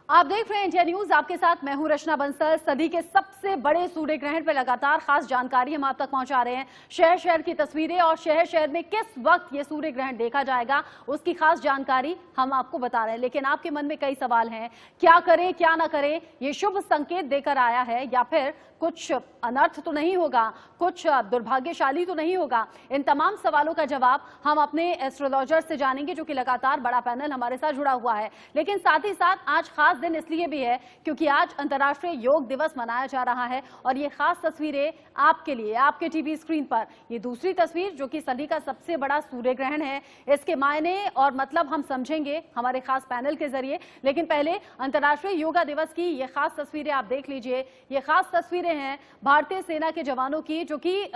आप देख रहे हैं इंडिया न्यूज। आपके साथ मैं हूं रचना बंसल। सदी के सबसे बड़े सूर्य ग्रहण पर लगातार खास जानकारी हम आप तक पहुंचा रहे हैं। शहर शहर की तस्वीरें और शहर शहर में किस वक्त ये सूर्य ग्रहण देखा जाएगा उसकी खास जानकारी हम आपको बता रहे हैं। लेकिन आपके मन में कई सवाल हैं, क्या करें क्या ना करें, ये शुभ संकेत देकर आया है या फिर कुछ अनर्थ तो नहीं होगा, कुछ दुर्भाग्यशाली तो नहीं होगा। इन तमाम सवालों का जवाब हम अपने एस्ट्रोलॉजर से जानेंगे, जो कि लगातार बड़ा पैनल हमारे साथ जुड़ा हुआ है। लेकिन साथ ही साथ आज खास दिन इसलिए भी है क्योंकि आज अंतर्राष्ट्रीय योग दिवस मनाया जा रहा है और ये खास तस्वीरें आपके लिए, आपके टीवी स्क्रीन पर। ये दूसरी तस्वीर जो कि सदी का सबसे बड़ा सूर्य ग्रहण है, इसके मायने और मतलब हम समझेंगे हमारे खास पैनल के जरिए। लेकिन पहले अंतर्राष्ट्रीय योगा दिवस की ये खास तस्वीरें आप देख लीजिए। ये खास तस्वीरें हैं भारतीय सेना के जवानों की, जो कि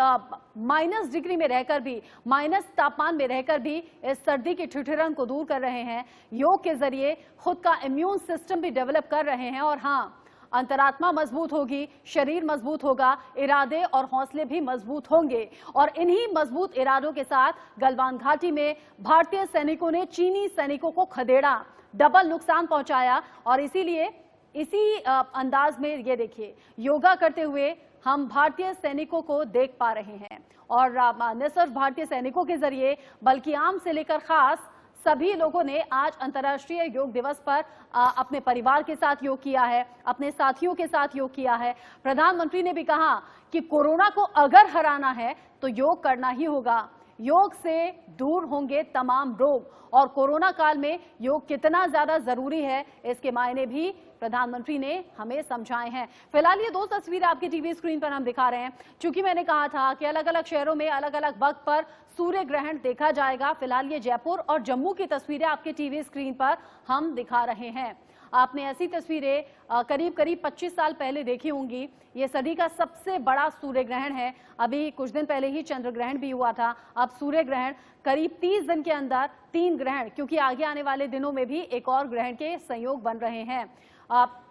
माइनस डिग्री में रहकर भी, माइनस तापमान में रहकर भी इस सर्दी की ठिठुरन को दूर कर रहे हैं। योग के जरिए खुद का इम्यून सिस्टम भी डेवलप कर रहे हैं और हाँ, अंतरात्मा मजबूत होगी, शरीर मजबूत होगा, इरादे और हौसले भी मजबूत होंगे। और इन्हीं मजबूत इरादों के साथ गलवान घाटी में भारतीय सैनिकों ने चीनी सैनिकों को खदेड़ा, डबल नुकसान पहुंचाया। और इसीलिए इसी अंदाज में ये देखिए, योगा करते हुए हम भारतीय सैनिकों को देख पा रहे हैं। और न सिर्फ भारतीय सैनिकों के जरिए बल्कि आम से लेकर खास सभी लोगों ने आज अंतर्राष्ट्रीय योग दिवस पर अपने परिवार के साथ योग किया है, अपने साथियों के साथ योग किया है। प्रधानमंत्री ने भी कहा कि कोरोना को अगर हराना है तो योग करना ही होगा। योग से दूर होंगे तमाम रोग और कोरोना काल में योग कितना ज्यादा जरूरी है, इसके मायने भी प्रधानमंत्री ने हमें समझाए हैं। फिलहाल ये दो तस्वीरें आपके टीवी स्क्रीन पर हम दिखा रहे हैं। चूंकि मैंने कहा था कि अलग अलग शहरों में अलग अलग वक्त पर सूर्य ग्रहण देखा जाएगा। फिलहाल ये जयपुर और जम्मू की तस्वीरें आपके टीवी स्क्रीन पर हम दिखा रहे हैं। आपने ऐसी तस्वीरें करीब करीब 25 साल पहले देखी होंगी। ये सदी का सबसे बड़ा सूर्य ग्रहण है। अभी कुछ दिन पहले ही चंद्र ग्रहण भी हुआ था। अब सूर्य ग्रहण करीब 30 दिन के अंदर 3 ग्रहण, क्योंकि आगे आने वाले दिनों में भी एक और ग्रहण के संयोग बन रहे हैं।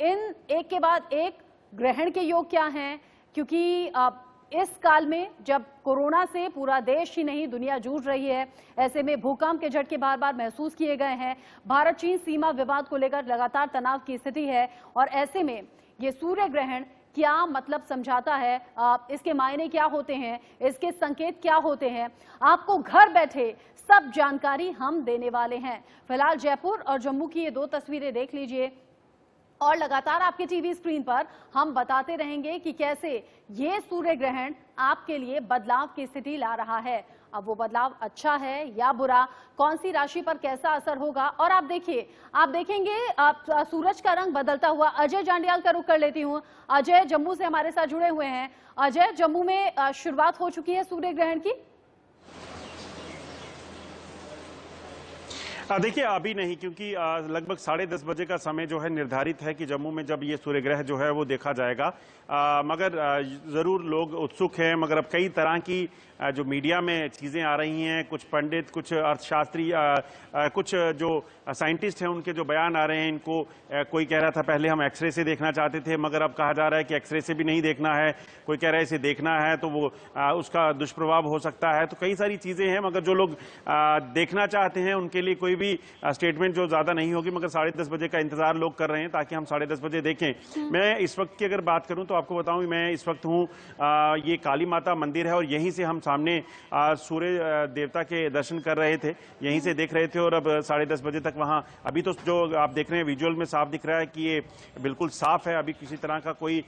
इन एक के बाद एक ग्रहण के योग क्या हैं, क्योंकि इस काल में जब कोरोना से पूरा देश ही नहीं दुनिया जूझ रही है, ऐसे में भूकंप के झटके बार बार महसूस किए गए हैं। भारत चीन सीमा विवाद को लेकर लगातार तनाव की स्थिति है और ऐसे में ये सूर्य ग्रहण क्या मतलब समझाता है, इसके मायने क्या होते हैं, इसके संकेत क्या होते हैं, आपको घर बैठे सब जानकारी हम देने वाले हैं। फिलहाल जयपुर और जम्मू की ये दो तस्वीरें देख लीजिए और लगातार आपके टीवी स्क्रीन पर हम बताते रहेंगे कि कैसे ये सूर्य ग्रहण आपके लिए बदलाव की स्थिति ला रहा है। अब वो बदलाव अच्छा है या बुरा, कौन सी राशि पर कैसा असर होगा। और आप देखिए, आप देखेंगे सूरज का रंग बदलता हुआ। अजय जांडियाल का रुख कर लेती हूं। अजय जम्मू से हमारे साथ जुड़े हुए हैं। अजय, जम्मू में शुरुआत हो चुकी है सूर्य ग्रहण की? देखिए अभी नहीं, क्योंकि लगभग 10:30 बजे का समय जो है निर्धारित है कि जम्मू में जब ये सूर्य ग्रहण जो है वो देखा जाएगा। मगर ज़रूर लोग उत्सुक हैं। मगर अब कई तरह की जो मीडिया में चीज़ें आ रही हैं, कुछ पंडित, कुछ अर्थशास्त्री, कुछ जो साइंटिस्ट हैं उनके जो बयान आ रहे हैं, इनको कोई कह रहा था पहले हम एक्सरे से देखना चाहते थे, मगर अब कहा जा रहा है कि एक्सरे से भी नहीं देखना है। कोई कह रहा है इसे देखना है तो वो उसका दुष्प्रभाव हो सकता है। तो कई सारी चीज़ें हैं, मगर जो लोग देखना चाहते हैं उनके लिए कोई भी स्टेटमेंट जो ज़्यादा नहीं होगी। मगर 10:30 बजे का इंतजार लोग कर रहे हैं ताकि हम 10:30 बजे देखें। मैं इस वक्त की अगर बात करूं तो आपको बताऊं, मैं इस वक्त हूं, ये काली माता मंदिर है और यहीं से हम सामने सूर्य देवता के दर्शन कर रहे थे, यहीं से देख रहे थे। और अब 10:30 बजे तक वहां, अभी तो जो आप देख रहे हैं विजुअल में साफ दिख रहा है कि ये बिल्कुल साफ है। अभी किसी तरह का कोई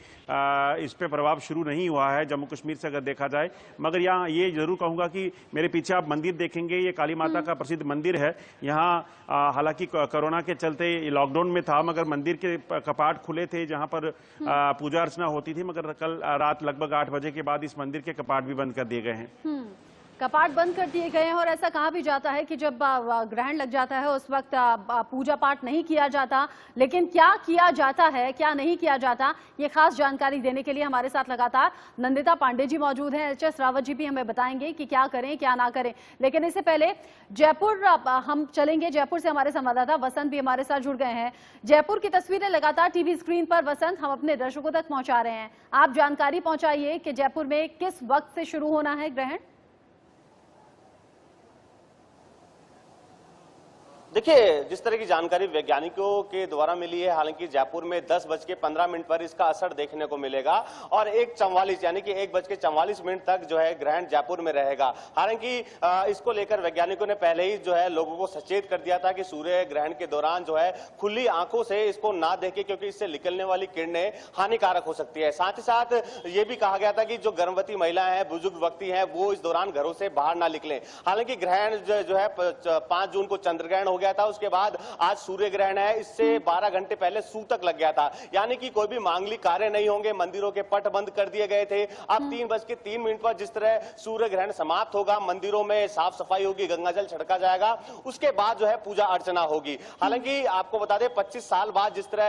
इस पे प्रभाव शुरू नहीं हुआ है जम्मू कश्मीर से अगर देखा जाए। मगर यहाँ ये जरूर कहूंगा कि मेरे पीछे आप मंदिर देखेंगे, ये काली माता का प्रसिद्ध मंदिर है। यहाँ हालांकि कोरोना के चलते लॉकडाउन में था, मगर मंदिर के कपाट खुले थे जहां पर पूजा अर्चना होती थी। मगर कल रात लगभग 8 बजे के बाद इस मंदिर के कपाट भी बंद कर दिए गए हैं। कपाट बंद कर दिए गए हैं और ऐसा कहा भी जाता है कि जब ग्रहण लग जाता है उस वक्त पूजा पाठ नहीं किया जाता। लेकिन क्या किया जाता है, क्या नहीं किया जाता, ये खास जानकारी देने के लिए हमारे साथ लगातार नंदिता पांडे जी मौजूद हैं। एचएस रावत जी भी हमें बताएंगे कि क्या करें क्या ना करें। लेकिन इससे पहले जयपुर हम चलेंगे। जयपुर से हमारे संवाददाता वसंत भी हमारे साथ जुड़ गए हैं। जयपुर की तस्वीरें लगातार टीवी स्क्रीन पर वसंत हम अपने दर्शकों तक पहुंचा रहे हैं। आप जानकारी पहुंचाइए कि जयपुर में किस वक्त से शुरू होना है ग्रहण। देखिए, जिस तरह की जानकारी वैज्ञानिकों के द्वारा मिली है, हालांकि जयपुर में 10:15 पर इसका असर देखने को मिलेगा और 1:44 यानी कि 1:44 तक जो है ग्रहण जयपुर में रहेगा। हालांकि इसको लेकर वैज्ञानिकों ने पहले ही जो है लोगों को सचेत कर दिया था कि सूर्य ग्रहण के दौरान जो है खुली आंखों से इसको ना देखें, क्योंकि इससे निकलने वाली किरणें हानिकारक हो सकती है। साथ ही साथ ये भी कहा गया था कि जो गर्भवती महिलाएं हैं, बुजुर्ग व्यक्ति हैं, वो इस दौरान घरों से बाहर ना निकलें। हालांकि ग्रहण जो है 5 जून को चंद्र ग्रहण हो गया था, उसके बाद आज सूर्य ग्रहण है। इससे 12 घंटे पहले सूतक लग गया था, यानी कि कोई भी मांगलिक कार्य नहीं होंगे। मंदिरों के पट बंद कर दिए गए थे। अब 3:03 पर जिस तरह सूर्य ग्रहण समाप्त होगा, मंदिरों में साफ सफाई होगी, गंगाजल छिड़का जाएगा, उसके बाद जो है पूजा अर्चना होगी। हालांकि आपको बता दें 25 साल बाद जिस तरह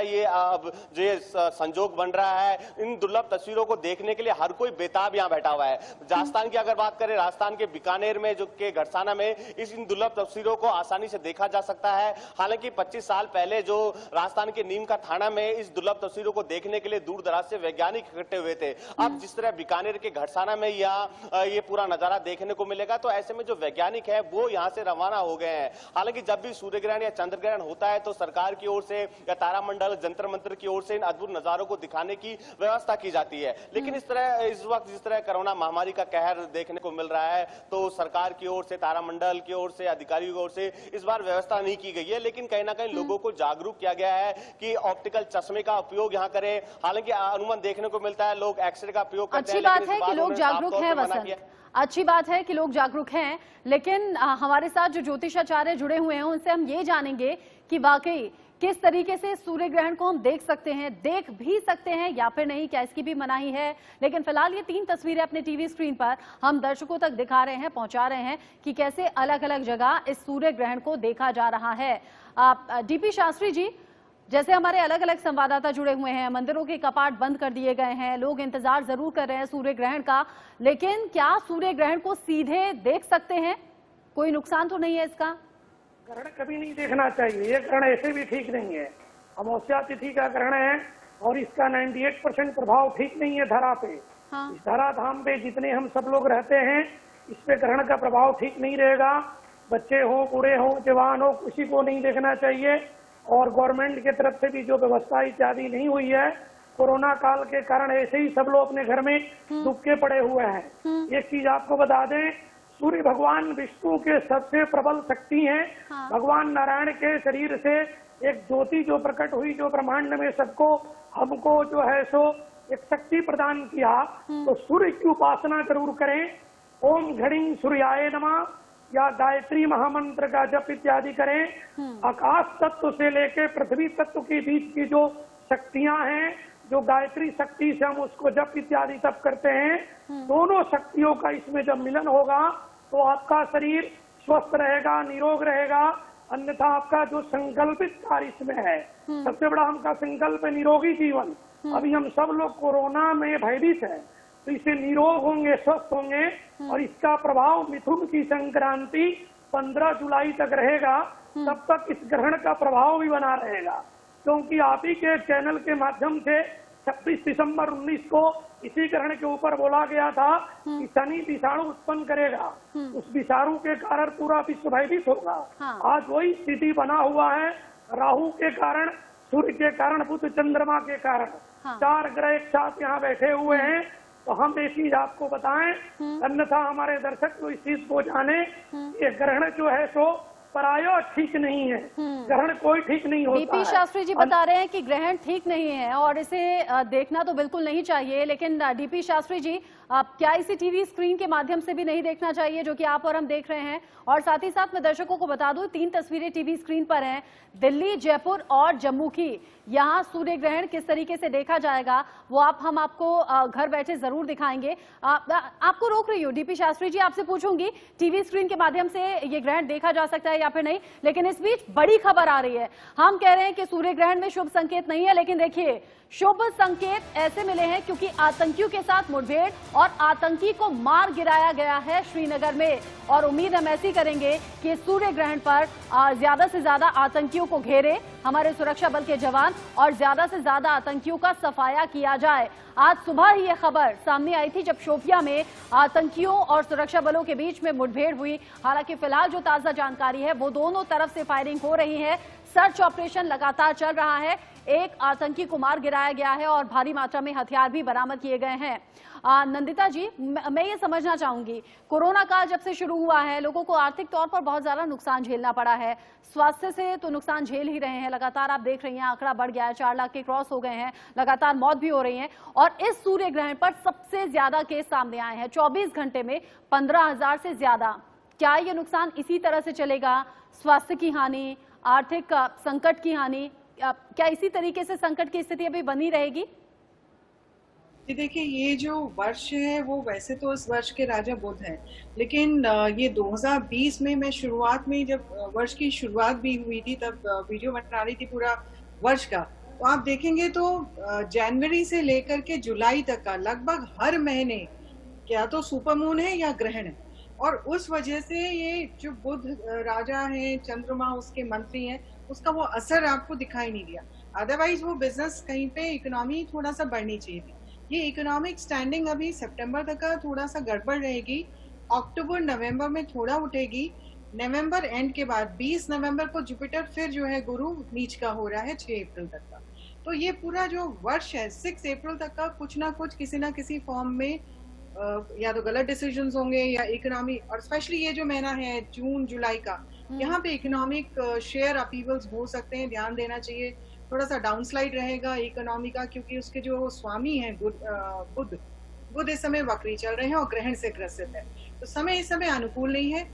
ये संजोग बन रहा है, इन दुर्लभ तस्वीरों को देखने के लिए हर कोई बेताब यहां बैठा हुआ है। राजस्थान की अगर बात करें, राजस्थान के बीकानेर में जो के घरसाना में इन दुर्लभ तस्वीरों को आसानी से देखा जा सकता है। हालांकि 25 साल पहले जो राजस्थान के नीम का थाना में इस दुर्लभ तस्वीरों को देखने के लिए दूर दराज से वैज्ञानिक इकट्ठे हुए थे। अब जिस तरह बीकानेर के घरसाना में ये पूरा नजारा देखने को मिलेगा, तो ऐसे में जो वैज्ञानिक है वो यहां से रवाना हो गए हैं। हालांकि जब भी सूर्य ग्रहण या चंद्र ग्रहण होता है तो सरकार की ओर से या तारामंडल जंतर मंत्र की ओर से इन अद्भुत नजारों को दिखाने की व्यवस्था की जाती है। लेकिन इस वक्त जिस तरह कोरोना महामारी का कहर देखने को मिल रहा है, तो सरकार की ओर से, तारामंडल की ओर से, अधिकारियों की ओर से इस बार व्यवस्था नहीं की गई है। लेकिन कहीं ना कहीं लोगों को जागरूक किया गया है कि ऑप्टिकल चश्मे का उपयोग यहां करें। हालांकि अनुमान देखने को मिलता है लोग एक्सरे का उपयोग करते हैं। अच्छी बात है कि लोग जागरूक हैं वसंत, अच्छी बात है कि लोग जागरूक हैं। लेकिन हमारे साथ जो ज्योतिषाचार्य जुड़े हुए हैं उनसे हम ये जानेंगे कि वाकई किस तरीके से सूर्य ग्रहण को हम देख सकते हैं, देख भी सकते हैं या फिर नहीं, क्या इसकी भी मनाही है। लेकिन फिलहाल ये 3 तस्वीरें अपने टीवी स्क्रीन पर हम दर्शकों तक दिखा रहे हैं, पहुंचा रहे हैं कि कैसे अलग अलग जगह इस सूर्य ग्रहण को देखा जा रहा है। डीपी शास्त्री जी, जैसे हमारे अलग अलग संवाददाता जुड़े हुए हैं, मंदिरों के कपाट बंद कर दिए गए हैं, लोग इंतजार जरूर कर रहे हैं सूर्य ग्रहण का, लेकिन क्या सूर्य ग्रहण को सीधे देख सकते हैं? कोई नुकसान तो नहीं है इसका? ग्रहण कभी नहीं देखना चाहिए, ये ग्रहण ऐसे भी ठीक नहीं है। अमावस्या तिथि का ग्रहण है और इसका 98% प्रभाव ठीक नहीं है धरा पे। हाँ। इस धरा धाम पे जितने हम सब लोग रहते हैं, इस पे ग्रहण का प्रभाव ठीक नहीं रहेगा। बच्चे हो, बूढ़े हो, जवान हो, किसी को नहीं देखना चाहिए। और गवर्नमेंट की तरफ से भी जो व्यवस्था इत्यादि नहीं हुई है, कोरोना काल के कारण ऐसे ही सब लोग अपने घर में दुबके पड़े हुए हैं। एक चीज आपको बता दें, सूर्य भगवान विष्णु के सबसे प्रबल शक्ति हैं। हाँ। भगवान नारायण के शरीर से एक ज्योति जो प्रकट हुई, जो ब्रह्मांड में सबको हमको जो है सो एक शक्ति प्रदान किया। तो सूर्य की उपासना जरूर करें। ओम घड़िंग सूर्याय नमः या गायत्री महामंत्र का जप इत्यादि करें। आकाश तत्व से लेकर पृथ्वी तत्व के बीच की जो शक्तियां हैं, जो गायत्री शक्ति से हम उसको जप इत्यादि तप करते हैं, दोनों शक्तियों का इसमें जब मिलन होगा तो आपका शरीर स्वस्थ रहेगा, निरोग रहेगा। अन्यथा आपका जो संकल्पित कार्य इसमें है, सबसे बड़ा हमका संकल्प है निरोगी जीवन। अभी हम सब लोग कोरोना में भयभीत है, तो इसे निरोग होंगे, स्वस्थ होंगे। और इसका प्रभाव मिथुन की संक्रांति 15 जुलाई तक रहेगा। तब तक इस ग्रहण का प्रभाव भी बना रहेगा, क्योंकि आप ही के चैनल के माध्यम से 26 दिसंबर 19 को इसी ग्रहण के ऊपर बोला गया था कि शनि विषाणु उत्पन्न करेगा। उस विषाणु के कारण पूरा विश्व भयभीत होगा। हाँ। आज वही स्थिति बना हुआ है। राहु के कारण, सूर्य के कारण, बुध चंद्रमा के कारण। हाँ। 4 ग्रह एक साथ यहाँ बैठे हुए हैं। तो हम ये चीज आपको बताएं, अन्यथा हमारे दर्शक तो इस चीज को जाने, ये ग्रहण जो है सो प्रायो ठीक नहीं है। ग्रहण कोई ठीक नहीं होता। डीपी शास्त्री जी बता रहे हैं कि ग्रहण ठीक नहीं है और इसे देखना तो बिल्कुल नहीं चाहिए। लेकिन डीपी शास्त्री जी, क्या इसे टीवी स्क्रीन के माध्यम से भी नहीं देखना चाहिए, जो कि आप और हम देख रहे हैं? और साथ ही साथ मैं दर्शकों को बता दूं, 3 तस्वीरें टीवी स्क्रीन पर हैं, दिल्ली, जयपुर और जम्मू की। यहाँ सूर्य ग्रहण किस तरीके से देखा जाएगा वो हम आपको घर बैठे जरूर दिखाएंगे। आपको रोक रही हूँ डीपी शास्त्री जी, आपसे पूछूंगी टीवी स्क्रीन के माध्यम से ये ग्रहण देखा जा सकता है या फिर नहीं। लेकिन इस बीच बड़ी खबर आ रही है। हम कह रहे हैं कि सूर्य ग्रहण में शुभ संकेत नहीं है, लेकिन देखिए शुभ संकेत ऐसे मिले हैं क्योंकि आतंकियों के साथ मुठभेड़ और आतंकी को मार गिराया गया है श्रीनगर में। और उम्मीद हम ऐसी करेंगे कि सूर्य ग्रहण पर ज्यादा से ज्यादा आतंकियों को घेरे हमारे सुरक्षा बल के जवान और ज्यादा से ज्यादा आतंकियों का सफाया किया जाए। आज सुबह ही ये खबर सामने आई थी जब शोपियां में आतंकियों और सुरक्षा बलों के बीच में मुठभेड़ हुई। हालांकि फिलहाल जो ताजा जानकारी है वो दोनों तरफ से फायरिंग हो रही है, सर्च ऑपरेशन लगातार चल रहा है, एक आतंकी को मार गिराया गया है और भारी मात्रा में हथियार भी बरामद किए गए हैं। नंदिता जी, मैं ये समझना चाहूंगी, कोरोना काल जब से शुरू हुआ है लोगों को आर्थिक तौर पर बहुत ज्यादा नुकसान झेलना पड़ा है, स्वास्थ्य से तो नुकसान झेल ही रहे हैं। लगातार आप देख रही हैं आंकड़ा बढ़ गया है, 4 लाख के क्रॉस हो गए हैं, लगातार मौत भी हो रही है और इस सूर्य ग्रहण पर सबसे ज्यादा केस सामने आए हैं, 24 घंटे में 15,000 से ज्यादा। क्या ये नुकसान इसी तरह से चलेगा? स्वास्थ्य की हानि, आर्थिक संकट की हानि, क्या इसी तरीके से संकट की स्थिति अभी बनी रहेगी? देखिए, ये जो वर्ष है वो वैसे तो इस वर्ष के राजा बुध हैं, लेकिन ये 2020 में मैं शुरुआत में जब वर्ष की शुरुआत भी हुई थी तब वीडियो बना रही थी पूरा वर्ष का, तो आप देखेंगे तो जनवरी से लेकर के जुलाई तक का लगभग हर महीने क्या तो सुपरमून है या ग्रहण है, और उस वजह से ये जो बुध राजा है, चंद्रमा उसके मंत्री हैं, उसका वो असर आपको दिखाई नहीं दिया। अदरवाइज वो बिजनेस कहीं पे इकोनॉमी थोड़ा सा बढ़नी चाहिए थी। ये इकोनॉमिक स्टैंडिंग अभी सितंबर तक का थोड़ा सा गड़बड़ रहेगी, अक्टूबर नवंबर में थोड़ा उठेगी, नवंबर एंड के बाद 20 नवंबर को जुपिटर फिर जो है गुरु नीच का हो रहा है 6 अप्रैल तक का। तो ये पूरा जो वर्ष है 6 अप्रैल तक का कुछ ना कुछ किसी ना किसी फॉर्म में या तो गलत डिसीजंस होंगे या इकोनॉमी, और स्पेशली ये जो महीना है जून जुलाई का, यहाँ पे इकोनॉमिक शेयर अपीवल्स हो सकते हैं, ध्यान देना चाहिए। थोड़ा सा डाउनस्लाइड रहेगा इकोनॉमी का, क्योंकि उसके जो स्वामी हैं बुध इस समय वक्री चल रहे हैं और ग्रहण से ग्रसित है, तो समय इस समय अनुकूल नहीं है।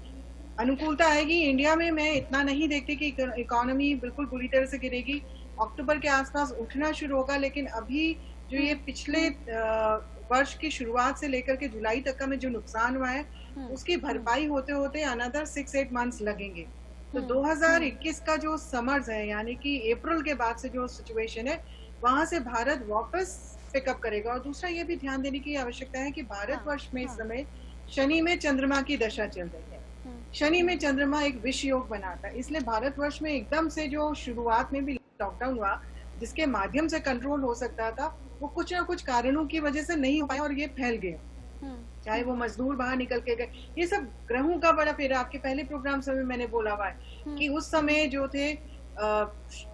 अनुकूलता आएगी इंडिया में, मैं इतना नहीं देखती कि इकोनॉमी बिल्कुल पूरी तरह से गिरेगी, अक्टूबर के आसपास उठना शुरू होगा, लेकिन अभी जो ये पिछले वर्ष की शुरुआत से लेकर के जुलाई तक का में जो नुकसान हुआ है उसकी भरपाई होते होते अनदर 6-8 मंथ्स लगेंगे। तो 2021 का जो समर्स है, यानी कि अप्रैल के बाद से जो सिचुएशन है, वहां से भारत वापस पिकअप करेगा। और दूसरा ये भी ध्यान देने की आवश्यकता है कि भारतवर्ष में इस समय शनि में चंद्रमा की दशा चल रही है। शनि में चंद्रमा एक विष योग बनाता है, इसलिए भारतवर्ष में एकदम से जो शुरुआत में भी लॉकडाउन हुआ जिसके माध्यम से कंट्रोल हो सकता था, वो कुछ ना कुछ कारणों की वजह से नहीं हो पाया और ये फैल गया। चाहे वो मजदूर बाहर निकल के गए, ये सब ग्रहों का बड़ा फेरा। आपके पहले प्रोग्राम में मैंने बोला हुआ है कि उस समय जो थे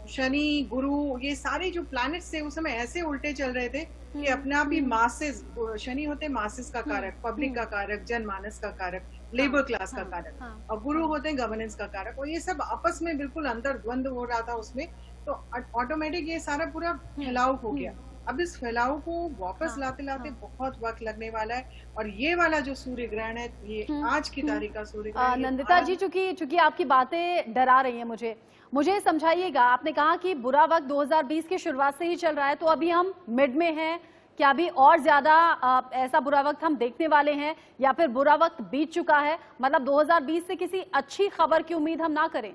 शनि गुरु, ये सारे जो प्लैनेट्स थे उस समय ऐसे उल्टे चल रहे थे कि अपने आप ही मासेस, शनि होते मासेस का कारक, पब्लिक का कारक, जनमानस का कारक, लेबर क्लास का कारक, और गुरु होते हैं गवर्नेंस का कारक, और ये सब आपस में बिल्कुल अंतर द्वंद हो रहा था उसमें, तो ऑटोमेटिक ये सारा पूरा फैलाव हो गया। अब इस फैलाव को वापस लाते लाते बहुत वक्त लगने वाला है, और ये वाला जो सूर्य ग्रहण है ये आज की तारीख का सूर्य ग्रहण। नंदिता जी, चूंकि आपकी बातें डरा रही हैं, मुझे समझाइएगा, आपने कहा कि बुरा वक्त 2020 की शुरुआत से ही चल रहा है, तो अभी हम मिड में हैं, क्या अभी और ज्यादा ऐसा बुरा वक्त हम देखने वाले हैं, या फिर बुरा वक्त बीत चुका है? मतलब 2020 से किसी अच्छी खबर की उम्मीद हम ना करें?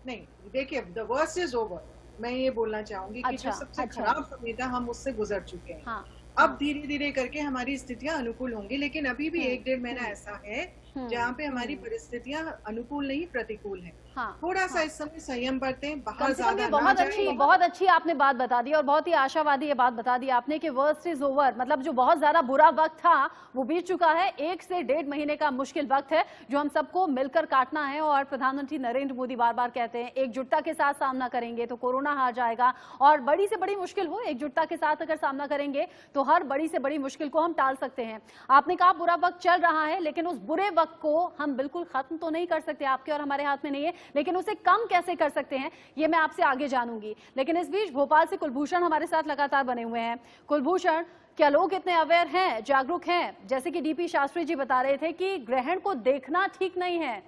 नहीं, देखिए, द वर्स्ट इज ओवर। मैं ये बोलना चाहूंगी कि जो सबसे खराब समय था हम उससे गुजर चुके हैं। हाँ, अब धीरे धीरे करके हमारी स्थितियां अनुकूल होंगी, लेकिन अभी भी 1-1.5 महीना ऐसा है जहाँ पे हमारी परिस्थितियां अनुकूल नहीं प्रतिकूल हैं। हाँ, थोड़ा सा इस समय संयम बरतें, बाहर ज्यादा बहुत अच्छी आपने बात बता दी और बहुत ही आशावादी ये बात बता दी आपने कि वर्स्ट इज ओवर, मतलब जो बहुत ज्यादा बुरा वक्त था वो बीत चुका है। 1 से 1.5 महीने का मुश्किल वक्त है जो हम सबको मिलकर काटना है, और प्रधानमंत्री नरेंद्र मोदी बार बार कहते हैं एकजुटता के साथ सामना करेंगे तो कोरोना हार जाएगा, और बड़ी से बड़ी मुश्किल हो एकजुटता के साथ अगर सामना करेंगे तो हर बड़ी से बड़ी मुश्किल को हम टाल सकते हैं। आपने कहा बुरा वक्त चल रहा है, लेकिन उस बुरे वक्त को हम बिल्कुल खत्म तो नहीं कर सकते, आपके और हमारे हाथ में नहीं है, लेकिन उसे कम कैसे कर सकते हैं ये मैं आपसे आगे जानूंगी। लेकिन इस बीच भोपाल से कुलभूषण हमारे साथ लगातार बने हुए हैं। कुलभूषण, क्या लोग इतने अवेयर हैं, जागरूक हैं? जैसे कि डीपी शास्त्री जी बता रहे थे कि ग्रहण को देखना ठीक नहीं है।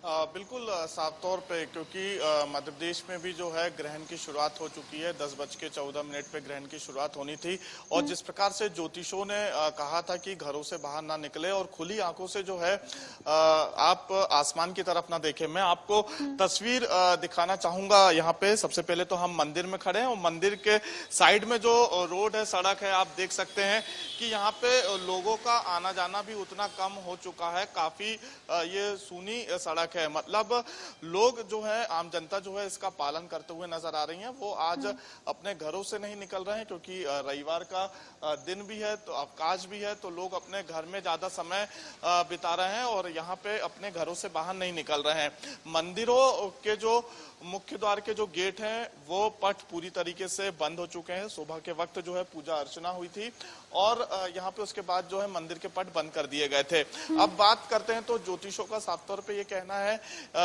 बिल्कुल साफ तौर पे, क्योंकि मध्य प्रदेश में भी जो है ग्रहण की शुरुआत हो चुकी है। 10:14 पे ग्रहण की शुरुआत होनी थी, और जिस प्रकार से ज्योतिषों ने कहा था कि घरों से बाहर ना निकले और खुली आंखों से जो है आप आसमान की तरफ ना देखें। मैं आपको तस्वीर दिखाना चाहूंगा। यहाँ पे सबसे पहले तो हम मंदिर में खड़े हैं, और मंदिर के साइड में जो रोड है, सड़क है, आप देख सकते हैं कि यहाँ पे लोगों का आना जाना भी उतना कम हो चुका है। काफी ये सूनी सड़क तक है। मतलब लोग जो है, आम जनता जो है इसका पालन करते हुए नजर आ रही है। वो आज अपने घरों से नहीं निकल रहे हैं क्योंकि रविवार का दिन भी है, तो अवकाश भी है, तो लोग अपने घर में ज्यादा समय बिता रहे हैं और यहाँ पे अपने घरों से बाहर नहीं निकल रहे हैं। मंदिरों के जो मुख्य द्वार के जो गेट हैं वो पट पूरी तरीके से बंद हो चुके हैं। सुबह के वक्त जो है पूजा अर्चना हुई थी और यहाँ पे उसके बाद जो है मंदिर के पट बंद कर दिए गए थे। अब बात करते हैं तो ज्योतिषों का साफ तौर पे ये कहना है,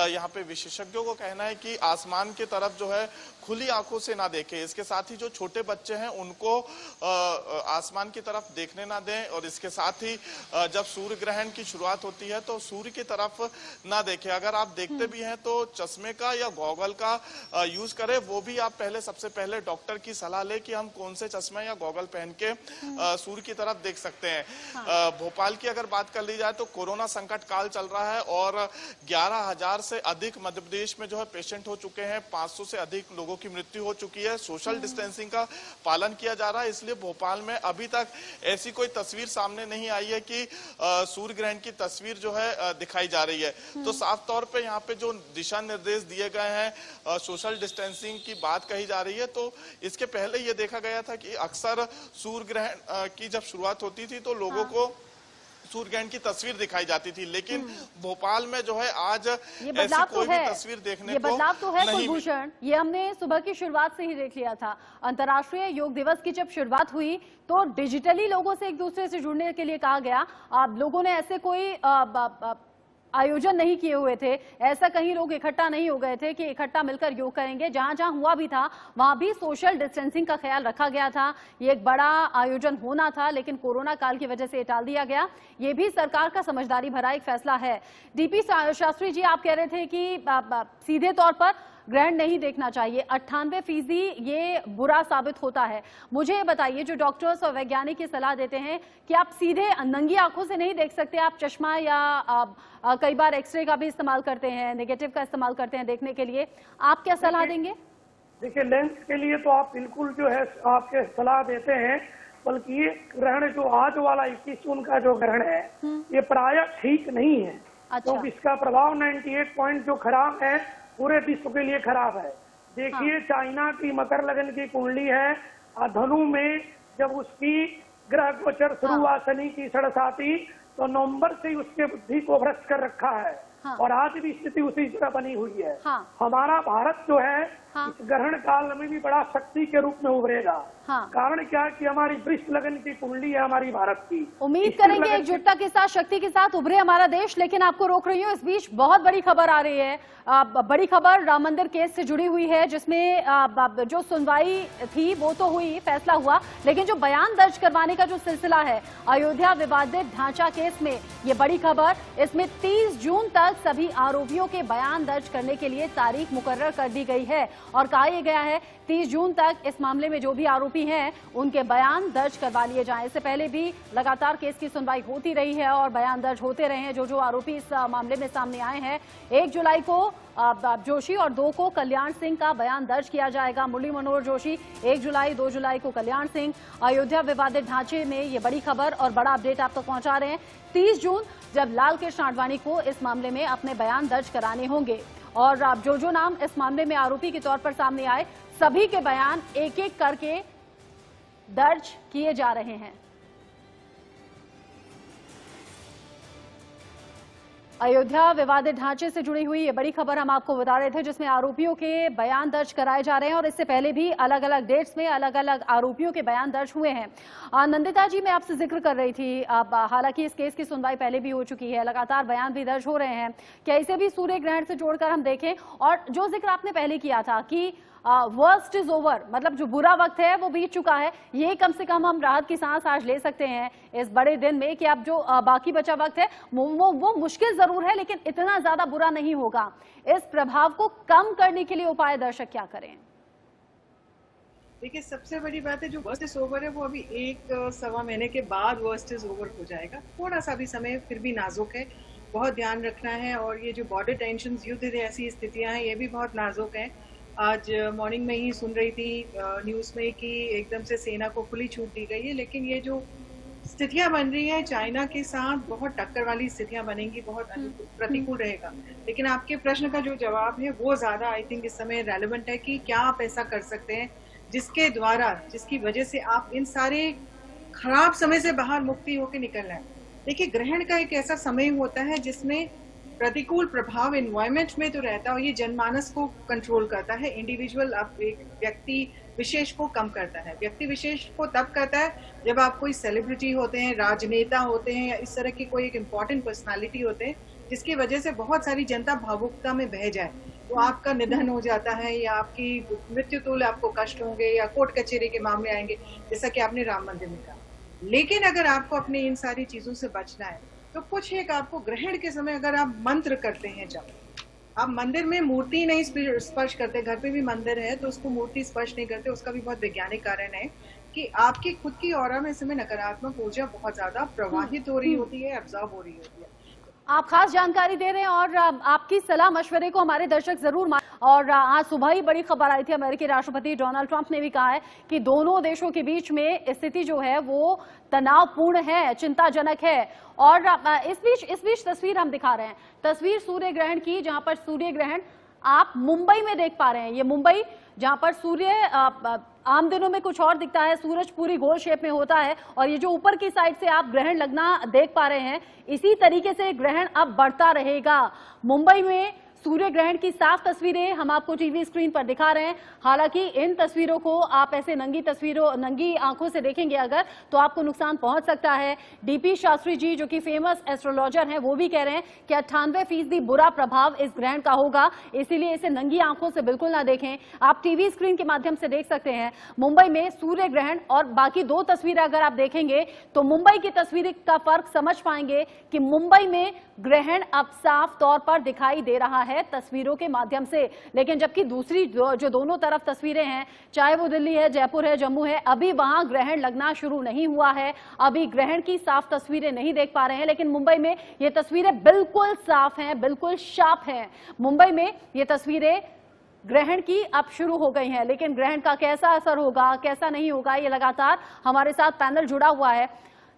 यहाँ पे विशेषज्ञों को कहना है कि आसमान की तरफ जो है खुली आंखों से ना देखें। इसके साथ ही जो छोटे बच्चे हैं उनको आसमान की तरफ देखने ना दें और इसके साथ ही जब सूर्य ग्रहण की शुरुआत होती है तो सूर्य की तरफ ना देखें। अगर आप देखते भी हैं तो चश्मे का या गॉगल का यूज करें, वो भी आप पहले सबसे पहले डॉक्टर की सलाह ले कि हम कौन से चश्मे या गॉगल पहन के सूर्य की तरफ देख सकते हैं। भोपाल की अगर बात कर ली जाए तो कोरोना संकट काल चल रहा है और 11,000 से अधिक मध्य प्रदेश में जो है पेशेंट हो चुके हैं, 500 से अधिक लोगों की मृत्यु हो चुकी है। सोशल डिस्टेंसिंग का पालन किया जा रहा है, इसलिए भोपाल में अभी तक ऐसी कोई तस्वीर सामने नहीं आई है कि सूर्य ग्रहण की तस्वीर जो है दिखाई जा रही है। तो साफ तौर पे यहाँ पे जो दिशा निर्देश दिए गए हैं, सोशल डिस्टेंसिंग की बात कही जा रही है, तो इसके पहले ये देखा गया था कि अक्सर सूर्य ग्रहण की जब शुरुआत होती थी तो लोगों को सूर्य ग्रहण की तस्वीर दिखाई जाती थी, लेकिन भोपाल में जो है आज ऐसी कोई भी तस्वीर देखने को बदलाव तो है नहीं। कुलभूषण, ये हमने सुबह की शुरुआत से ही देख लिया था। अंतर्राष्ट्रीय योग दिवस की जब शुरुआत हुई तो डिजिटली लोगों से एक दूसरे से जुड़ने के लिए कहा गया। लोगों ने ऐसे कोई आयोजन नहीं किए हुए थे, ऐसा कहीं लोग इकट्ठा नहीं हो गए थे कि इकट्ठा मिलकर योग करेंगे। जहां जहां हुआ भी था वहां भी सोशल डिस्टेंसिंग का ख्याल रखा गया था। ये एक बड़ा आयोजन होना था लेकिन कोरोना काल की वजह से टाल दिया गया। ये भी सरकार का समझदारी भरा एक फैसला है। डीपी शास्त्री जी, आप कह रहे थे कि सीधे तौर पर ग्रहण नहीं देखना चाहिए, 98% ये बुरा साबित होता है। मुझे ये बताइए, जो डॉक्टर्स और वैज्ञानिक की सलाह देते हैं कि आप सीधे नंगी आंखों से नहीं देख सकते, आप चश्मा या कई बार एक्सरे का भी इस्तेमाल करते हैं, नेगेटिव का इस्तेमाल करते हैं देखने के लिए, आप क्या सलाह देंगे? देखिए, लेंस के लिए तो आप बिल्कुल जो है आपके सलाह देते हैं, बल्कि ये ग्रहण जो आज वाला 21 जून का जो ग्रहण है ये प्राय ठीक नहीं है। अच्छा। तो इसका प्रभाव 98 पॉइंट जो खराब है पूरे विश्व के लिए खराब है। देखिए, चाइना की मकर लगन की कुंडली है, धनु में जब उसकी ग्रह गोचर शुरू हुआ शनि की 7.5 तो नवंबर से उसके बुद्धि को भ्रष्ट कर रखा है। और आज भी स्थिति उसी तरह बनी हुई है। हमारा भारत जो है इस ग्रहण काल में भी बड़ा शक्ति के रूप में उभरेगा। कारण क्या कि हमारी वृश्चिक लगन की कुंडली है हमारी भारत की। उम्मीद करेंगे एकजुटता के साथ, शक्ति के साथ उभरे हमारा देश। लेकिन आपको रोक रही हूँ, इस बीच बहुत बड़ी खबर आ रही है। बड़ी खबर राम मंदिर केस से जुड़ी हुई है, जिसमें जो सुनवाई थी वो तो हुई, फैसला हुआ, लेकिन जो बयान दर्ज करवाने का जो सिलसिला है अयोध्या विवादित ढांचा केस में, ये बड़ी खबर। इसमें 30 जून तक सभी आरोपियों के बयान दर्ज करने के लिए तारीख मुकर्रर कर दी गई है और कहा यह गया है 30 जून तक इस मामले में जो भी आरोपी हैं उनके बयान दर्ज करवा लिए जाएं। इससे पहले भी लगातार केस की सुनवाई होती रही है और बयान दर्ज होते रहे हैं। जो आरोपी इस मामले में सामने आए हैं, 1 जुलाई को जोशी और 2 को कल्याण सिंह का बयान दर्ज किया जाएगा। मुरली मनोहर जोशी 1 जुलाई, 2 जुलाई को कल्याण सिंह। अयोध्या विवादित ढांचे में ये बड़ी खबर और बड़ा अपडेट आप तक पहुंचा रहे हैं। 30 जून जब लाल कृष्ण आडवाणी को इस मामले में अपने बयान दर्ज कराने होंगे और जो नाम इस मामले में आरोपी के तौर पर सामने आए, सभी के बयान एक एक करके दर्ज किए जा रहे हैं। अयोध्या विवादित ढांचे से जुड़ी हुई ये बड़ी खबर हम आपको बता रहे थे, जिसमें आरोपियों के बयान दर्ज कराए जा रहे हैं और इससे पहले भी अलग अलग डेट्स में अलग अलग आरोपियों के बयान दर्ज हुए हैं। नंदिता जी, मैं आपसे जिक्र कर रही थी, अब हालांकि इस केस की सुनवाई पहले भी हो चुकी है, लगातार बयान भी दर्ज हो रहे हैं। क्या इसे भी सूर्य ग्रहण से जोड़कर हम देखें? और जो जिक्र आपने पहले किया था कि वर्स्ट इज ओवर, मतलब जो बुरा वक्त है वो बीत चुका है, ये कम से कम हम राहत की सांस आज ले सकते हैं इस बड़े दिन में कि अब जो बाकी बचा वक्त है वो मुश्किल जरूर है लेकिन इतना ज्यादा बुरा नहीं होगा। इस प्रभाव को कम करने के लिए उपाय दर्शक क्या करें? देखिए, सबसे बड़ी बात है जो वर्स्ट इज ओवर है वो अभी 1-1.25 महीने के बाद वर्स्ट इज ओवर हो जाएगा। थोड़ा सा भी समय फिर भी नाजुक है, बहुत ध्यान रखना है। और ये जो बॉर्डर टेंशन, युद्ध ऐसी स्थितियां हैं, ये भी बहुत नाजुक है। आज मॉर्निंग में ही सुन रही थी न्यूज़ में कि एकदम से सेना को खुली छूट दी गई है, लेकिन ये जो स्थितियां बन रही है चाइना के साथ, बहुत टक्कर वाली स्थितियां बनेंगी, बहुत प्रतिकूल रहेगा। लेकिन आपके प्रश्न का जो जवाब है वो ज्यादा आई थिंक इस समय रेलेवेंट है कि क्या आप ऐसा कर सकते हैं जिसके द्वारा, जिसकी वजह से आप इन सारे खराब समय से बाहर मुक्ति होकर निकल आए। देखिए, ग्रहण का एक ऐसा समय होता है जिसमें प्रतिकूल प्रभाव एनवायरमेंट में तो रहता है और ये जनमानस को कंट्रोल करता है। इंडिविजुअल, आप एक व्यक्ति विशेष को कम करता है। व्यक्ति विशेष को तब करता है जब आप कोई सेलिब्रिटी होते हैं, राजनेता होते हैं या इस तरह की कोई एक इम्पॉर्टेंट पर्सनालिटी होते हैं जिसकी वजह से बहुत सारी जनता भावुकता में बह जाए, तो आपका निधन हो जाता है या आपकी मृत्यु तुल्य आपको कष्ट होंगे या कोर्ट कचहरी के मामले आएंगे, जैसा कि आपने राम मंदिर में कहा। लेकिन अगर आपको अपने इन सारी चीजों से बचना है तो कुछ एक आपको ग्रहण के समय अगर आप मंत्र करते हैं, जब आप मंदिर में मूर्ति नहीं स्पर्श करते, घर पे भी मंदिर है तो उसको मूर्ति स्पर्श नहीं करते, उसका भी बहुत वैज्ञानिक कारण है कि आपकी खुद की ऑरा में इस समय नकारात्मक ऊर्जा बहुत ज्यादा प्रवाहित हो रही होती है, एब्जॉर्ब हो रही होती है। आप खास जानकारी दे रहे हैं और आपकी सलाह मशवरे को हमारे दर्शक जरूर और आज सुबह ही बड़ी खबर आई थी, अमेरिकी राष्ट्रपति डोनाल्ड ट्रंप ने भी कहा है कि दोनों देशों के बीच में स्थिति जो है वो तनावपूर्ण है, चिंताजनक है। और इस बीच तस्वीर हम दिखा रहे हैं, तस्वीर सूर्य ग्रहण की, जहां पर सूर्य ग्रहण आप मुंबई में देख पा रहे हैं। ये मुंबई जहां पर सूर्य आम दिनों में कुछ और दिखता है, सूरज पूरी गोल शेप में होता है और ये जो ऊपर की साइड से आप ग्रहण लगना देख पा रहे हैं, इसी तरीके से ग्रहण अब बढ़ता रहेगा। मुंबई में सूर्य ग्रहण की साफ तस्वीरें हम आपको टीवी स्क्रीन पर दिखा रहे हैं। हालांकि इन तस्वीरों को आप ऐसे नंगी आंखों से देखेंगे अगर, तो आपको नुकसान पहुंच सकता है। डीपी शास्त्री जी जो कि फेमस एस्ट्रोलॉजर हैं, वो भी कह रहे हैं कि 98% बुरा प्रभाव इस ग्रहण का होगा, इसीलिए इसे नंगी आंखों से बिल्कुल ना देखें। आप टीवी स्क्रीन के माध्यम से देख सकते हैं मुंबई में सूर्य ग्रहण, और बाकी दो तस्वीरें अगर आप देखेंगे तो मुंबई की तस्वीर का फर्क समझ पाएंगे कि मुंबई में ग्रहण अब साफ तौर पर दिखाई दे रहा है तस्वीरों के माध्यम से। लेकिन जबकि दूसरी जो दोनों तरफ तस्वीरें हैं, चाहे वो दिल्ली है, जयपुर है, जम्मू है, अभी वहां ग्रहण लगना शुरू नहीं हुआ है, अभी ग्रहण की साफ तस्वीरें नहीं देख पा रहे हैं। लेकिन मुंबई में ये तस्वीरें बिल्कुल साफ हैं, बिल्कुल शार्प हैं। मुंबई में ये तस्वीरें ग्रहण की अब शुरू हो गई हैं, लेकिन ग्रहण का कैसा असर होगा, कैसा नहीं होगा, ये लगातार हमारे साथ पैनल जुड़ा हुआ है।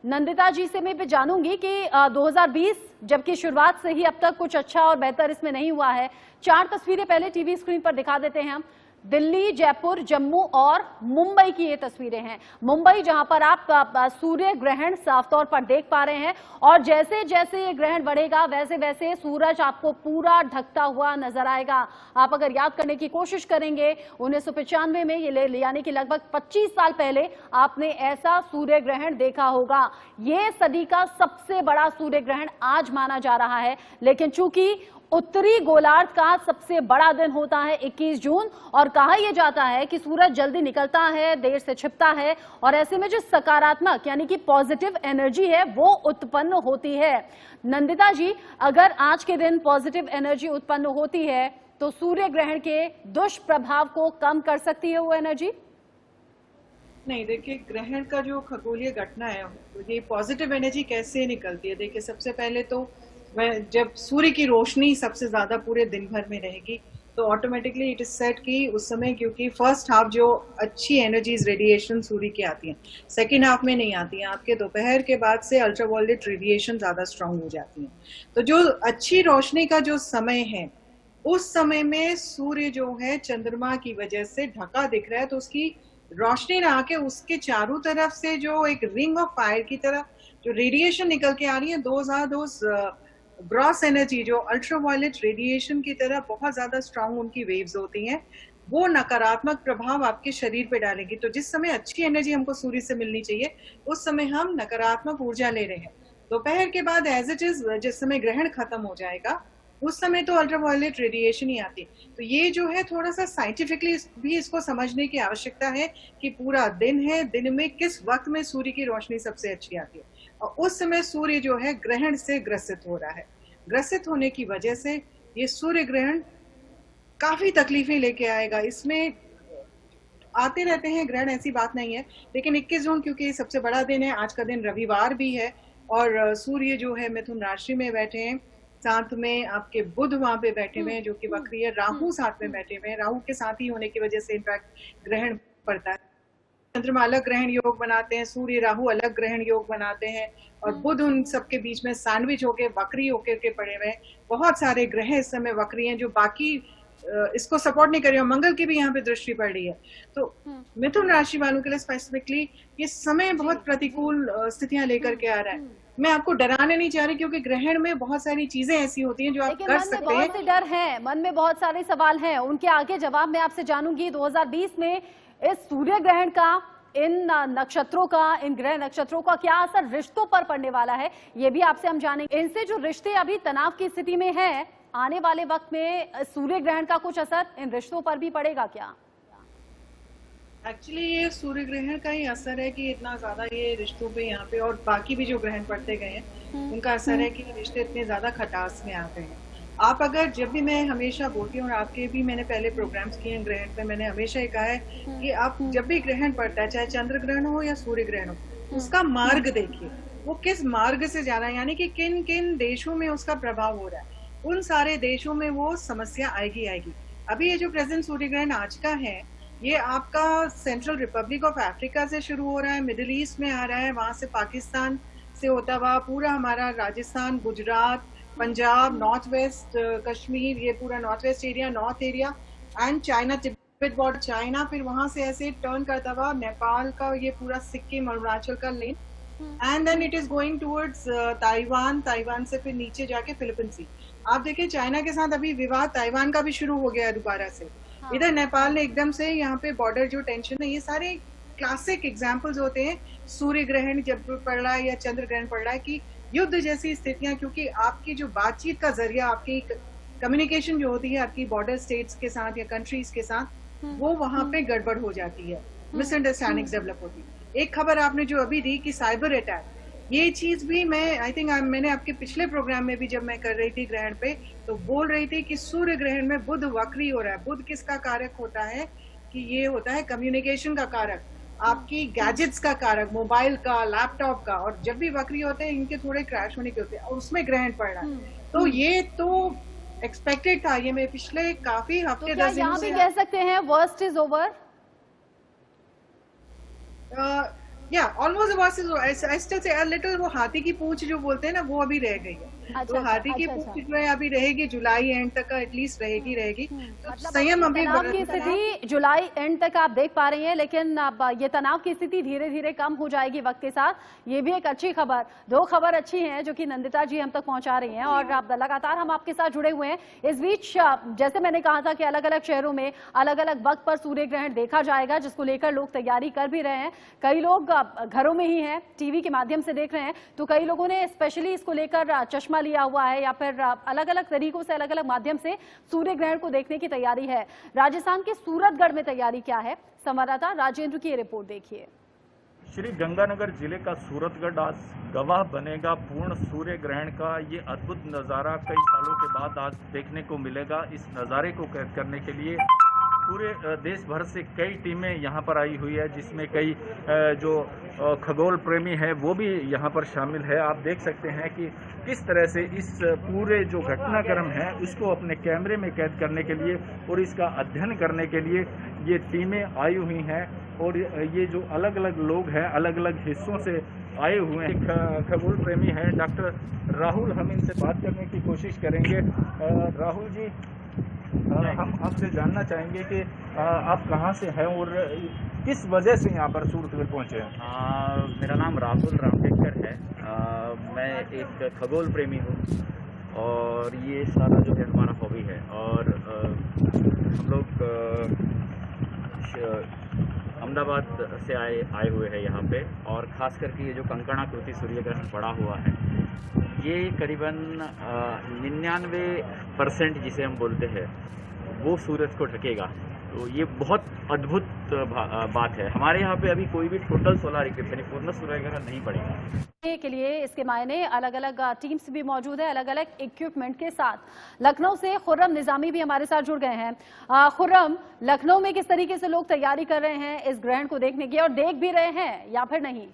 नंदिता जी से मैं जानूंगी कि 2020 जबकि शुरुआत से ही अब तक कुछ अच्छा और बेहतर इसमें नहीं हुआ है। 4 तस्वीरें पहले टीवी स्क्रीन पर दिखा देते हैं हम। दिल्ली, जयपुर, जम्मू और मुंबई की ये तस्वीरें हैं। मुंबई जहां पर आप सूर्य ग्रहण साफ तौर पर देख पा रहे हैं और जैसे जैसे ये ग्रहण बढ़ेगा वैसे वैसे सूरज आपको पूरा ढकता हुआ नजर आएगा। आप अगर याद करने की कोशिश करेंगे 1995 में, ये यानी कि लगभग 25 साल पहले आपने ऐसा सूर्य ग्रहण देखा होगा। ये सदी का सबसे बड़ा सूर्य ग्रहण आज माना जा रहा है, लेकिन चूंकि उत्तरी गोलार्ध का सबसे बड़ा दिन होता है 21 जून और कहा यह जाता है कि सूरज जल्दी निकलता है, देर से छिपता है और ऐसे में जो सकारात्मक यानी कि पॉजिटिव एनर्जी है वो उत्पन्न होती है। नंदिता जी, अगर आज के दिन पॉजिटिव एनर्जी उत्पन्न होती है तो सूर्य ग्रहण के दुष्प्रभाव को कम कर सकती है वो एनर्जी? नहीं, देखिए, ग्रहण का जो खगोलीय घटना है ये पॉजिटिव एनर्जी कैसे निकलती है। देखिए, सबसे पहले तो जब सूर्य की रोशनी सबसे ज्यादा पूरे दिन भर में रहेगी तो ऑटोमेटिकली इट इज सेट कि उस समय, क्योंकि फर्स्ट हाफ जो अच्छी एनर्जीज रेडिएशन सूर्य की आती हैं, सेकेंड हाफ में नहीं आती हैं। आपके दोपहर के बाद से अल्ट्रावायलेट रेडिएशन ज्यादा स्ट्रांग हो जाती हैं। तो जो अच्छी रोशनी का जो समय है उस समय में सूर्य जो है चंद्रमा की वजह से ढका दिख रहा है, तो उसकी रोशनी ना आके उसके चारों तरफ से जो एक रिंग ऑफ फायर की तरह जो रेडिएशन निकल के आ रही है, दोज ग्रॉस एनर्जी जो अल्ट्रावायलेट रेडिएशन की तरह बहुत ज्यादा स्ट्रांग उनकी वेव्स होती हैं, वो नकारात्मक प्रभाव आपके शरीर पे डालेंगी। तो जिस समय अच्छी एनर्जी हमको सूर्य से मिलनी चाहिए उस समय हम नकारात्मक ऊर्जा ले रहे हैं। दोपहर के बाद एज इट इज जिस समय ग्रहण खत्म हो जाएगा उस समय तो अल्ट्रावायलेट रेडिएशन ही आती। तो ये जो है थोड़ा सा साइंटिफिकली भी इसको समझने की आवश्यकता है कि पूरा दिन है, दिन में किस वक्त में सूर्य की रोशनी सबसे अच्छी आती है और उस समय सूर्य जो है ग्रहण से ग्रसित हो रहा है। ग्रसित होने की वजह से ये सूर्य ग्रहण काफी तकलीफें लेके आएगा। इसमें आते रहते हैं ग्रहण, ऐसी बात नहीं है, लेकिन 21 जून क्योंकि सबसे बड़ा दिन है, आज का दिन रविवार भी है और सूर्य जो है मिथुन राशि में बैठे हैं, साथ में आपके बुध वहां पे बैठे हुए हैं जो कि वक्री है, राहु साथ में बैठे हुए हैं। राहु के साथ ही होने की वजह से इनफैक्ट ग्रहण पड़ता है। चंद्रमा अलग ग्रहण योग बनाते हैं, सूर्य राहु अलग ग्रहण योग बनाते हैं, और बुध उन सबके बीच में सैंडविच होके वक्री होके के पड़े हुए हैं। बहुत सारे ग्रह इस समय वक्री हैं जो बाकी इसको सपोर्ट नहीं कर रहे, और मंगल की भी यहाँ पे दृष्टि पड़ रही है। तो मिथुन राशि वालों के लिए स्पेसिफिकली ये समय बहुत प्रतिकूल स्थितियां लेकर के आ रहा है। मैं आपको डराने नहीं चाह रही, क्योंकि ग्रहण में बहुत सारी चीजें ऐसी होती हैं जो आप कर सकते हैं। बहुत से डर हैं, मन में बहुत सारे सवाल हैं, उनके आगे जवाब मैं आपसे जानूंगी। 2020 में इस सूर्य ग्रहण का, इन नक्षत्रों का, इन ग्रह नक्षत्रों का क्या असर रिश्तों पर पड़ने वाला है, ये भी आपसे हम जानेंगे। इनसे जो रिश्ते अभी तनाव की स्थिति में हैं, आने वाले वक्त में सूर्य ग्रहण का कुछ असर इन रिश्तों पर भी पड़ेगा क्या? एक्चुअली ये सूर्य ग्रहण का ही असर है कि इतना ज्यादा ये रिश्तों पे यहाँ पे, और बाकी भी जो ग्रहण पड़ते गए हैं उनका असर है कि रिश्ते इतने ज्यादा खटास में आ गए हैं। आप अगर, जब भी मैं हमेशा बोलती हूँ, और आपके भी मैंने पहले प्रोग्राम्स किए हैं ग्रहण पे, मैंने हमेशा ये कहा है कि आप जब भी ग्रहण पड़ता है, चाहे चंद्र ग्रहण हो या सूर्य ग्रहण हो, उसका मार्ग देखिए, वो किस मार्ग से जा रहा है, यानी कि किन किन देशों में उसका प्रभाव हो रहा है। उन सारे देशों में वो समस्या आएगी। अभी ये जो प्रेजेंट सूर्य ग्रहण आज का है, ये आपका सेंट्रल रिपब्लिक ऑफ अफ्रीका से शुरू हो रहा है, मिडिल ईस्ट में आ रहा है, वहां से पाकिस्तान से होता हुआ पूरा हमारा राजस्थान, गुजरात, पंजाब, नॉर्थ वेस्ट कश्मीर, ये पूरा north west area, north area, and China, Tibet border China, फिर वहां से ऐसे टर्न करता हुआ नेपाल का ये पूरा सिक्किम, अरुणाचल का लेन, and then it is going towards Taiwan से फिर नीचे जाके फिलीपीन सी। आप देखिए चाइना के साथ अभी विवाद ताइवान का भी शुरू हो गया है दोबारा से। इधर नेपाल ने एकदम से यहाँ पे बॉर्डर जो टेंशन है, ये सारे क्लासिक एग्जाम्पल्स होते हैं सूर्य ग्रहण जब पड़ रहा है या चंद्र ग्रहण पड़ रहा है कि युद्ध जैसी स्थितियां, क्योंकि आपकी जो बातचीत का जरिया, आपकी कम्युनिकेशन जो होती है आपकी बॉर्डर स्टेट्स के साथ या कंट्रीज के साथ, वो वहां पे गड़बड़ हो जाती है, मिसअंडरस्टैंडिंग्स डेवलप होती है। एक खबर आपने जो अभी दी कि साइबर अटैक, ये चीज भी मैं आई थिंक मैंने आपके पिछले प्रोग्राम में भी जब मैं कर रही थी ग्रहण पे, तो बोल रही थी कि सूर्य ग्रहण में बुध वक्री हो रहा है। बुध किसका कारक होता है कि ये होता है कम्युनिकेशन का कारक, आपकी गैजेट्स का कारक, मोबाइल का, लैपटॉप का, और जब भी वक्री होते हैं इनके थोड़े क्रैश होने के होते हैं, और उसमें ग्रहण पड़ रहा है। तो ये तो एक्सपेक्टेड था, ये मैं पिछले काफी हफ्ते 10 दिनों से कह सकते हैं वर्स्ट इज ओवर। या almost worst is over. I still say a little, वो हाथी की पूंछ जो बोलते हैं ना, वो अभी रह गई है। तो हाथी की पूंछ जो है अभी रहेगी, जुलाई एंड तक का एटलीस्ट रहेगी। तो संयम अभी की स्थिति जुलाई एंड तक आप देख पा रही हैं, लेकिन अब ये तनाव की स्थिति धीरे धीरे कम हो जाएगी वक्त के साथ। ये भी एक अच्छी खबर, दो खबर अच्छी हैं जो कि नंदिता जी हम तक पहुंचा रही हैं, और अब लगातार हम आपके साथ जुड़े हुए हैं। इस बीच जैसे मैंने कहा था कि अलग अलग शहरों में अलग अलग वक्त पर सूर्य ग्रहण देखा जाएगा, जिसको लेकर लोग तैयारी कर भी रहे हैं। कई लोग घरों में ही हैं, टीवी के माध्यम से देख रहे हैं, तो कई लोगों ने स्पेशली इसको लेकर चश्मा लिया हुआ है, या फिर अलग अलग तरीकों से, अलग अलग माध्यम से सूर्य ग्रहण को देखने की तैयारी है। राजस्थान के सूरतगढ़ में तैयारी क्या है, संवाददाता राजेंद्र की रिपोर्ट देखिए। श्री गंगानगर जिले का सूरतगढ़ आज गवाह बनेगा पूर्ण सूर्य ग्रहण का। ये अद्भुत नज़ारा कई सालों के बाद आज देखने को मिलेगा। इस नज़ारे को कैद करने के लिए पूरे देश भर से कई टीमें यहाँ पर आई हुई है, जिसमें कई जो खगोल प्रेमी हैं वो भी यहाँ पर शामिल है। आप देख सकते हैं कि किस तरह से इस पूरे जो घटनाक्रम है उसको अपने कैमरे में कैद करने के लिए और इसका अध्ययन करने के लिए ये टीमें आई हुई हैं। और ये जो अलग अलग लोग हैं, अलग अलग हिस्सों से आए हुए हैं, खगोल प्रेमी हैं। डॉक्टर राहुल, हम इनसे बात करने की कोशिश करेंगे। राहुल जी, हम आपसे जानना चाहेंगे कि आप कहाँ से हैं और किस वजह से यहाँ पर सूरतगढ़ पहुँचे हैं? मेरा नाम राहुल रामटेकर है। मैं एक खगोल प्रेमी हूँ और ये सारा जो है हमारा हॉबी है। और हम लोग अहमदाबाद से आए हुए हैं यहाँ पे, और ख़ास करके ये जो कंकणाकृति सूर्य ग्रहण पड़ा हुआ है, ये करीबन 99% जिसे हम बोलते हैं वो सूरज को ढकेगा। तो ये बहुत अद्भुत बात है। हमारे यहाँ पे अभी कोई भी टोटल सोलर इक्लिप्स यानी पूर्ण सूर्य ग्रहण नहीं पड़ेगा। के लिए इसके मायने अलग अलग टीम्स भी मौजूद है, अलग अलग इक्विपमेंट के साथ। लखनऊ से खुर्रम निजामी भी हमारे साथ जुड़ गए हैं। खुर्रम, लखनऊ में किस तरीके से लोग तैयारी कर रहे हैं इस ग्रहण को देखने की, और देख भी रहे हैं या फिर नहीं?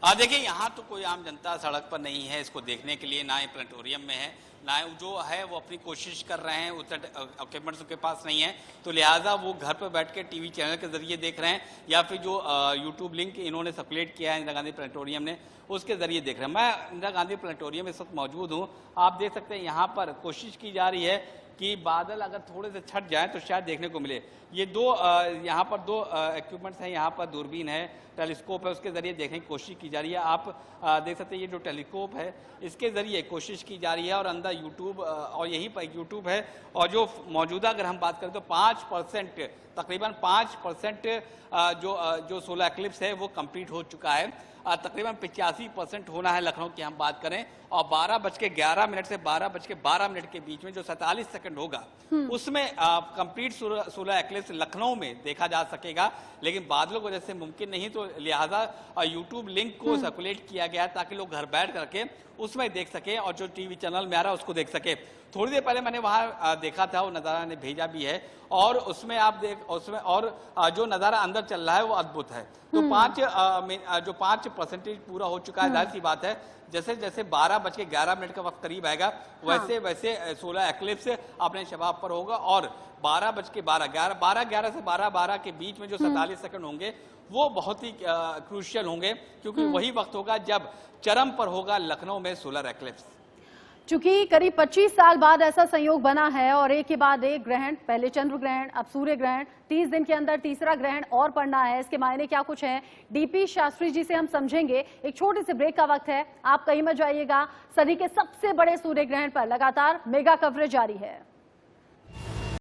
देखिए, यहाँ तो कोई आम जनता सड़क पर नहीं है इसको देखने के लिए, ना ही प्लेनेटोरियम में है, ना जो है वो अपनी कोशिश कर रहे हैं, उतना इक्विपमेंट्स उनके पास नहीं है, तो लिहाजा वो घर पर बैठ के टीवी चैनल के जरिए देख रहे हैं या फिर जो यूट्यूब लिंक इन्होंने सर्कुलेट किया है इंदिरा गांधी प्लेनेटोरियम ने उसके जरिए देख रहे हैं। मैं इंदिरा गांधी प्लेनेटोरियम में इस वक्त मौजूद हूँ। आप देख सकते हैं यहाँ पर कोशिश की जा रही है कि बादल अगर थोड़े से छट जाएं तो शायद देखने को मिले। ये यहाँ पर दो इक्विपमेंट्स हैं, यहाँ पर दूरबीन है, टेलीस्कोप है, उसके जरिए देखने की कोशिश की जा रही है। आप देख सकते हैं ये जो टेलीस्कोप है इसके जरिए कोशिश की जा रही है और अंदर यूट्यूब और यहीं पर यूट्यूब है। और जो मौजूदा अगर हम बात करें तो 5% तकरीबन 5% जो सोलर एक्लिप्स है वो कंप्लीट हो चुका है। तकरीबन 85% होना है लखनऊ की हम बात करें। और 12:11 से 12:12 के बीच में जो 47 सेकंड होगा उसमें कंप्लीट सोलर एक्लिप्स लखनऊ में देखा जा सकेगा। लेकिन बादलों की वजह से मुमकिन नहीं, तो लिहाजा यूट्यूब लिंक को सर्कुलेट किया गया ताकि लोग घर बैठ करके उसमें देख सके और जो टीवी चैनल में आ रहा है उसको देख सके। थोड़ी देर पहले मैंने वहां देखा था, वो नज़ारा ने भेजा भी है और उसमें आप उसमें और जो नज़ारा अंदर चल रहा है वो अद्भुत है। तो 5% पूरा हो चुका है। जाहिर सी बात है जैसे जैसे 12:11 का वक्त करीब आएगा वैसे वैसे सोलर एक्लिप्स अपने शबाब पर होगा और 12:11 से 12:12 के बीच में जो 47 सेकंड होंगे वो बहुत ही क्रूशियल होंगे, क्योंकि वही वक्त होगा जब चरम पर होगा लखनऊ में सोलर एक्लिप्स। चूंकि करीब 25 साल बाद ऐसा संयोग बना है और एक के बाद एक ग्रहण, पहले चंद्र ग्रहण, अब सूर्य ग्रहण, 30 दिन के अंदर तीसरा ग्रहण और पड़ना है। इसके मायने क्या कुछ हैं, डीपी शास्त्री जी से हम समझेंगे। एक छोटे से ब्रेक का वक्त है, आप कहीं मत जाइएगा। सदी के सबसे बड़े सूर्य ग्रहण पर लगातार मेगा कवरेज जारी है।